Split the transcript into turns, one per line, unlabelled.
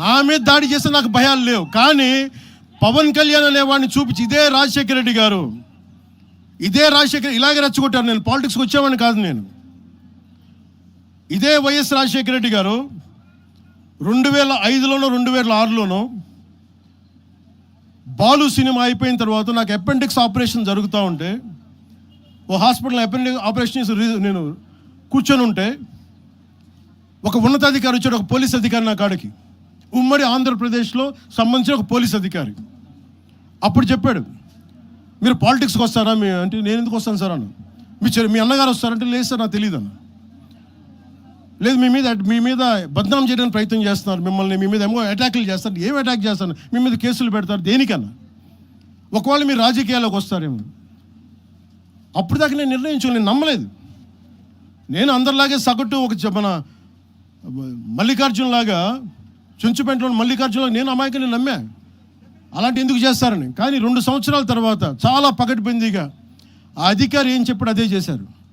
నా మీద దాడి చేస్తే నాకు భయాలు లేవు. కానీ పవన్ కళ్యాణ్ అనేవాడిని చూపించి ఇదే రాజశేఖర రెడ్డి గారు, ఇదే రాజశేఖర్ ఇలాగే రెచ్చగొట్టారు. నేను పాలిటిక్స్కి వచ్చేవాడిని కాదు. నేను ఇదే వైఎస్ రాజశేఖర రెడ్డి గారు 2005లోనో 2006లోనో బాలు సినిమా అయిపోయిన తర్వాత నాకు అపెండిక్స్ ఆపరేషన్ జరుగుతూ ఉంటే ఓ హాస్పిటల్ అపెండిక్స్ ఆపరేషన్ నేను కూర్చొని ఉంటే ఒక ఉన్నతాధికారి వచ్చాడు, ఒక పోలీస్ అధికారి నా కాడికి, ఉమ్మడి ఆంధ్రప్రదేశ్లో సంబంధించిన ఒక పోలీస్ అధికారి. అప్పుడు చెప్పాడు, మీరు పాలిటిక్స్కి వస్తారా? అంటే నేను ఎందుకు వస్తాను సార్ అన్న. మీ అన్నగారు వస్తారంటే లేదు సార్ నాకు తెలియదు అన్న. లేదు మీ మీద బద్నాం చేయడానికి ప్రయత్నం చేస్తున్నారు, మిమ్మల్ని మీ మీద ఏమో అటాక్లు చేస్తారు. ఏం అటాక్ చేస్తారు? మీ మీద కేసులు పెడతారు, దేనికన్నా? ఒకవేళ మీరు రాజకీయాల్లోకి వస్తారేమో. అప్పుడు దాకా నేను నిర్ణయించుకుని నేను నమ్మలేదు. నేను అందరిలాగే సగటు ఒక మన మల్లికార్జున్ లాగా చుంచుపెంటలో మల్లికార్జునలాగా నేను అమాయకుని నమ్మా అలాంటి ఎందుకు చేస్తారని. కానీ 2 సంవత్సరాల తర్వాత చాలా పకడ్బందీగా ఆ అధికారి ఏం చెప్పాడు అదే చేశారు.